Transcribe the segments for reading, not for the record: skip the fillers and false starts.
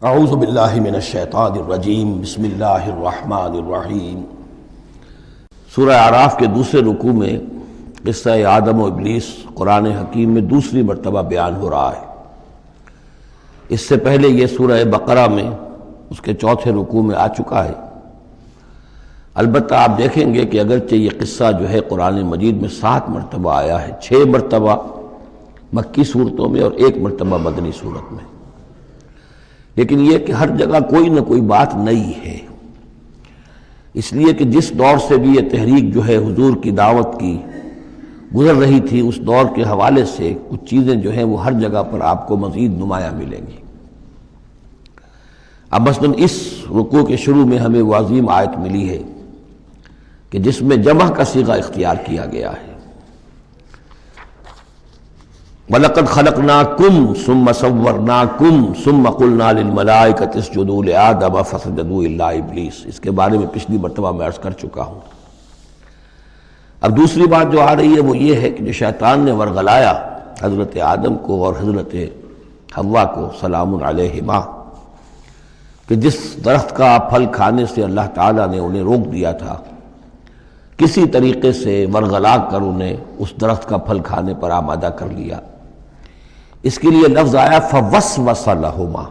اعوذ باللہ من الشیطان الرجیم بسم اللہ الرحمن الرحیم۔ سورہ اعراف کے دوسرے رکوع میں قصہ آدم و ابلیس قرآن حکیم میں دوسری مرتبہ بیان ہو رہا ہے۔ اس سے پہلے یہ سورہ بقرہ میں اس کے چوتھے رکوع میں آ چکا ہے۔ البتہ آپ دیکھیں گے کہ اگرچہ یہ قصہ جو ہے قرآن مجید میں 7 مرتبہ آیا ہے، 6 مرتبہ مکی صورتوں میں اور 1 مرتبہ مدنی صورت میں، لیکن یہ کہ ہر جگہ کوئی نہ کوئی بات نئی ہے، اس لیے کہ جس دور سے بھی یہ تحریک جو ہے حضور کی دعوت کی گزر رہی تھی، اس دور کے حوالے سے کچھ چیزیں جو ہیں وہ ہر جگہ پر آپ کو مزید نمایاں ملیں گی۔ اب مثلاً اس رکوع کے شروع میں ہمیں وہ عظیم آیت ملی ہے کہ جس میں جمع کا صیغہ اختیار کیا گیا ہے، وَلَقَدْ خَلَقْنَاكُمْ ثُمَّ صَوَّرْنَاكُمْ ثُمَّ قُلْنَا لِلْمَلَائِكَةِ اسْجُدُوا لِآدَمَ فَسَجَدُوا إِلَّا إِبْلِيسَ۔ اس کے بارے میں پچھلی مرتبہ میں عرض کر چکا ہوں۔ اب دوسری بات جو آ رہی ہے وہ یہ ہے کہ جو شیطان نے ورغلایا حضرت آدم کو اور حضرت حوا کو سلام علیہما، کہ جس درخت کا پھل کھانے سے اللہ تعالیٰ نے انہیں روک دیا تھا، کسی طریقے سے ورغلا کر انہیں اس درخت کا پھل کھانے پر آمادہ کر لیا۔ اس کے لیے لفظ آیا فوسوس لہما۔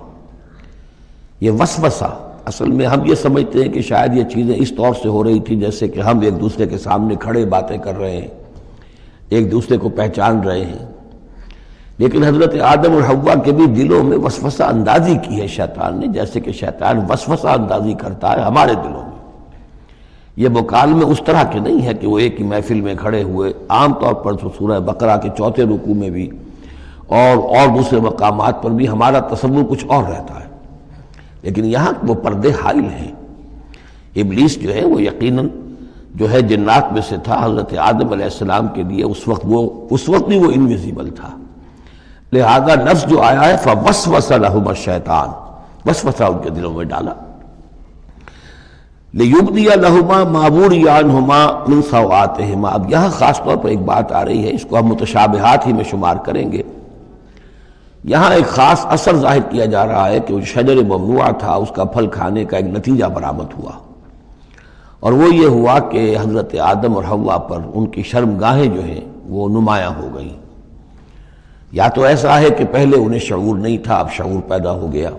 یہ وسوسہ اصل میں ہم یہ سمجھتے ہیں کہ شاید یہ چیزیں اس طور سے ہو رہی تھی جیسے کہ ہم ایک دوسرے کے سامنے کھڑے باتیں کر رہے ہیں، ایک دوسرے کو پہچان رہے ہیں، لیکن حضرت آدم اور حوا کے بھی دلوں میں وسوسہ اندازی کی ہے شیطان نے، جیسے کہ شیطان وسوسہ اندازی کرتا ہے ہمارے دلوں میں۔ یہ مکالمے اس طرح کے نہیں ہے کہ وہ ایک ہی محفل میں کھڑے ہوئے، عام طور پر سورہ بقرہ کے چوتھے رکوع میں بھی اور دوسرے مقامات پر بھی ہمارا تصور کچھ اور رہتا ہے، لیکن یہاں وہ پردے حائل ہیں۔ ابلیس جو ہے وہ یقیناً جو ہے جنات میں سے تھا، حضرت آدم علیہ السلام کے لیے اس وقت بھی وہ انویزیبل تھا، لہذا نفس جو آیا ہے فوسوس لہما الشیطان، وسوسہ ان کے دلوں میں ڈالا۔ لِيُبْدِيَ لَهُمَا مَا وُرِيَ عَنْهُمَا مِنْ سَوْآتِهِمَا۔ اب یہاں خاص طور پر ایک بات آ رہی ہے، اس کو ہم متشابہات ہی میں شمار کریں گے۔ یہاں ایک خاص اثر ظاہر کیا جا رہا ہے کہ وہ شجر ممنوع تھا، اس کا پھل کھانے کا ایک نتیجہ برآمد ہوا، اور وہ یہ ہوا کہ حضرت آدم اور حوا پر ان کی شرمگاہیں جو ہیں وہ نمایاں ہو گئیں۔ یا تو ایسا ہے کہ پہلے انہیں شعور نہیں تھا، اب شعور پیدا ہو گیا،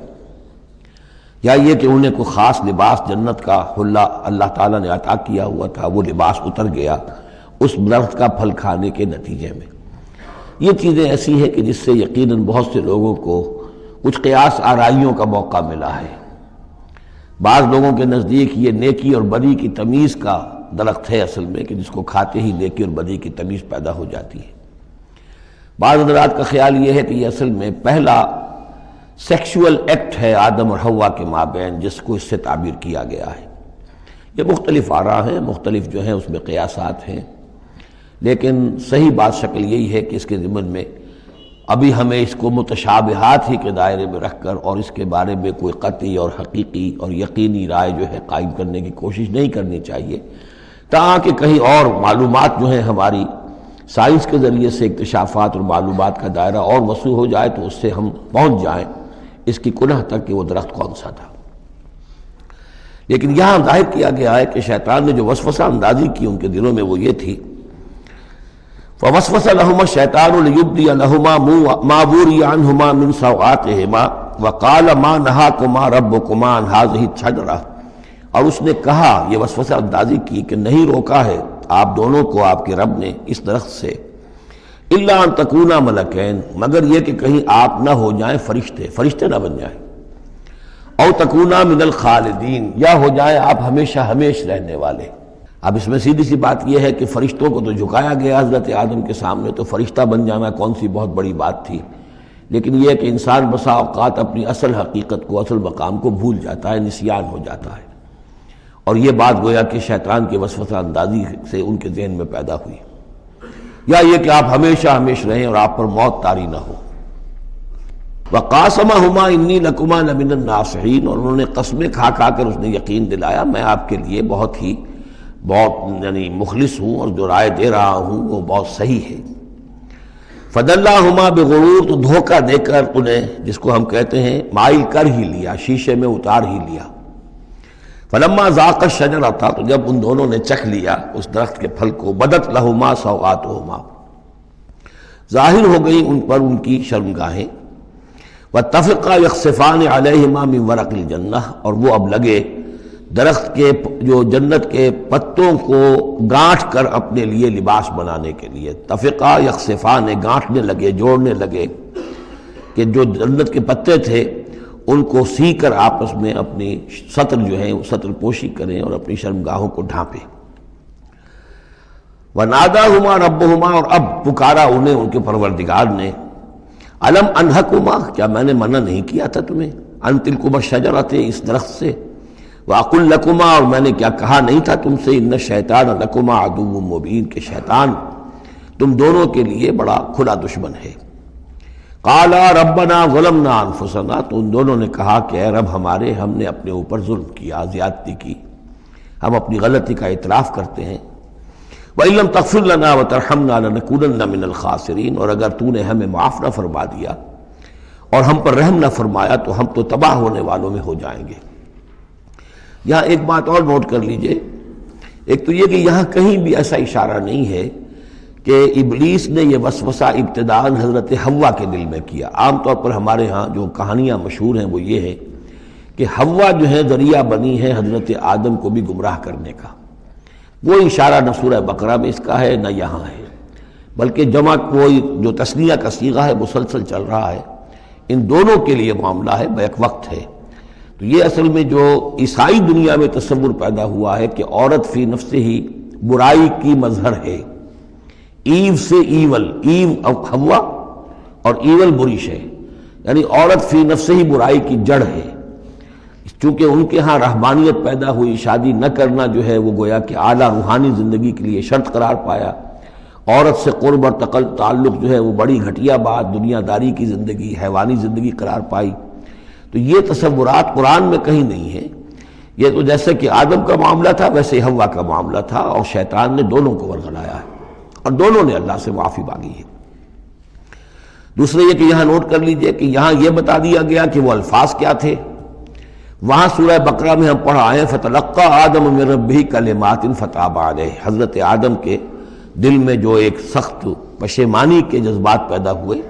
یا یہ کہ انہیں کوئی خاص لباس جنت کا حلہ اللہ تعالیٰ نے عطا کیا ہوا تھا، وہ لباس اتر گیا اس درخت کا پھل کھانے کے نتیجے میں۔ یہ چیزیں ایسی ہیں کہ جس سے یقیناً بہت سے لوگوں کو کچھ قیاس آرائیوں کا موقع ملا ہے۔ بعض لوگوں کے نزدیک یہ نیکی اور بدی کی تمیز کا درخت ہے اصل میں، کہ جس کو کھاتے ہی نیکی اور بدی کی تمیز پیدا ہو جاتی ہے۔ بعض حضرات کا خیال یہ ہے کہ یہ اصل میں پہلا سیکشول ایکٹ ہے آدم اور حوا کے مابین، جس کو اس سے تعبیر کیا گیا ہے۔ یہ مختلف آراء ہیں، مختلف جو ہیں اس میں قیاسات ہیں، لیکن صحیح بات شکل یہی ہے کہ اس کے ضمن میں ابھی ہمیں اس کو متشابہات ہی کے دائرے میں رکھ کر اور اس کے بارے میں کوئی قطعی اور حقیقی اور یقینی رائے جو ہے قائم کرنے کی کوشش نہیں کرنی چاہیے، تاکہ کہیں اور معلومات جو ہیں ہماری سائنس کے ذریعے سے اکتشافات اور معلومات کا دائرہ اور وسیع ہو جائے تو اس سے ہم پہنچ جائیں اس کی کنہ تک کہ وہ درخت کون سا تھا۔ لیکن یہاں ظاہر کیا گیا ہے کہ شیطان نے جو وسوسہ اندازی کی ان کے دلوں میں وہ یہ تھی، فوسوس لهما الشیطان ليبدي لهما ما وري عنهما من سوآتهما وقال ما نهاكما ربكما عن هذه الشجرة۔ اور اس نے کہا، یہ وسوسہ اندازی کی کہ نہیں روکا ہے آپ دونوں کو آپ کے رب نے اس درخت سے، الا ان تکونا ملکین، مگر یہ کہ کہیں آپ نہ ہو جائیں فرشتے نہ بن جائیں، او تکونا من الخالدین، یا ہو جائیں آپ ہمیشہ ہمیش رہنے والے۔ اب اس میں سیدھی سی بات یہ ہے کہ فرشتوں کو تو جھکایا گیا حضرت آدم کے سامنے، تو فرشتہ بن جانا کون سی بہت بڑی بات تھی، لیکن یہ کہ انسان بسا اوقات اپنی اصل حقیقت کو، اصل مقام کو بھول جاتا ہے، نسیان ہو جاتا ہے، اور یہ بات گویا کہ شیطان کے وسوسہ اندازی سے ان کے ذہن میں پیدا ہوئی، یا یہ کہ آپ ہمیشہ ہمیش رہیں اور آپ پر موت طاری نہ ہو۔ وَقَاسَمَهُمَا إِنِّي لَكُمَا لَمِنَ النَّاصِحِينَ، اور انہوں نے قسمیں کھا کھا کر اس نے یقین دلایا میں آپ کے لیے بہت یعنی مخلص ہوں، اور جو رائے دے رہا ہوں وہ بہت صحیح ہے۔ فدلاہما بغرور، تو دھوکہ دے کر انہیں، جس کو ہم کہتے ہیں مائل کر ہی لیا، شیشے میں اتار ہی لیا۔ فلما ذاق الشجرۃ، تو جب ان دونوں نے چکھ لیا اس درخت کے پھل کو، بدت لہما سوآتہما، ظاہر ہو گئی ان پر ان کی شرمگاہیں، واتفقا یخصفان علیہما من ورق الجنہ، اور وہ اب لگے درخت کے جو جنت کے پتوں کو گانٹھ کر اپنے لیے لباس بنانے کے لیے۔ تفقا یخصفان، گانٹھنے لگے، جوڑنے لگے کہ جو جنت کے پتے تھے ان کو سی کر آپس میں اپنی سطر جو ہے سطر پوشی کریں اور اپنی شرمگاہوں کو ڈھانپیں۔ وَنَادَاهُمَا رَبُّهُمَا، اور اب پکارا انہیں ان کے پروردگار نے، أَلَمْ أَنْهَكُمَا، کیا میں نے منع نہیں کیا تھا تمہیں، أَنْ تِلْكُمَا الشَّجَرَةَ، اس درخت سے، وَأَقُلْ لَكُمَا، اور میں نے کیا کہا نہیں تھا تم سے، إِنَّ الشَّيْطَانَ لَكُمَا عَدُوٌّ مُّبِينٌ، کہ شیطان تم دونوں کے لیے بڑا کھلا دشمن ہے۔ قَالَا رَبَّنَا ظَلَمْنَا أَنفُسَنَا، تو ان دونوں نے کہا کہ اے رب ہمارے، ہم نے اپنے اوپر ظلم کیا، زیادتی کی، ہم اپنی غلطی کا اعتراف کرتے ہیں۔ وَإِن لَّمْ تَغْفِرْ لَنَا وَتَرْحَمْنَا لَنَكُونَنَّ مِنَ الْخَاسِرِينَ، اور اگر تو نے ہمیں معاف نہ فرما دیا اور ہم پر رحم نہ فرمایا تو ہم تو تباہ ہونے والوں میں ہو جائیں گے۔ یہاں ایک بات اور نوٹ کر لیجئے، ایک تو یہ کہ یہاں کہیں بھی ایسا اشارہ نہیں ہے کہ ابلیس نے یہ وسوسہ ابتداءً حضرت حوا کے دل میں کیا۔ عام طور پر ہمارے ہاں جو کہانیاں مشہور ہیں وہ یہ ہے کہ حوا جو ہے ذریعہ بنی ہے حضرت آدم کو بھی گمراہ کرنے کا۔ وہ اشارہ نہ سورہ بقرہ میں اس کا ہے نہ یہاں ہے، بلکہ جمع کوئی جو تثنیہ کا صیغہ ہے مسلسل چل رہا ہے، ان دونوں کے لیے معاملہ ہے، بیک وقت ہے۔ تو یہ اصل میں جو عیسائی دنیا میں تصور پیدا ہوا ہے کہ عورت فی نفسہ ہی برائی کی مظہر ہے، ایو سے ایول، ایو حوا اور ایول بری شے، یعنی عورت فی نفسہ ہی برائی کی جڑ ہے۔ چونکہ ان کے ہاں رہبانیت پیدا ہوئی، شادی نہ کرنا جو ہے وہ گویا کہ اعلیٰ روحانی زندگی کے لیے شرط قرار پایا، عورت سے قرب اور تعلق جو ہے وہ بڑی گھٹیا بات، دنیا داری کی زندگی، حیوانی زندگی قرار پائی۔ تو یہ تصورات قرآن میں کہیں نہیں ہیں۔ یہ تو جیسے کہ آدم کا معاملہ تھا ویسے حوا کا معاملہ تھا، اور شیطان نے دونوں کو ورغلایا ہے اور دونوں نے اللہ سے معافی مانگی ہے۔ دوسرے یہ کہ یہاں نوٹ کر لیجئے کہ یہاں یہ بتا دیا گیا کہ وہ الفاظ کیا تھے۔ وہاں سورہ بقرہ میں ہم پڑھا آئے فَتَلَقَّى آدَمُ مِن رَبِّهِ كَلِمَاتٍ فَتَابَ عَلَيْهِ، حضرت آدم کے دل میں جو ایک سخت پشیمانی کے جذبات پیدا ہوئے،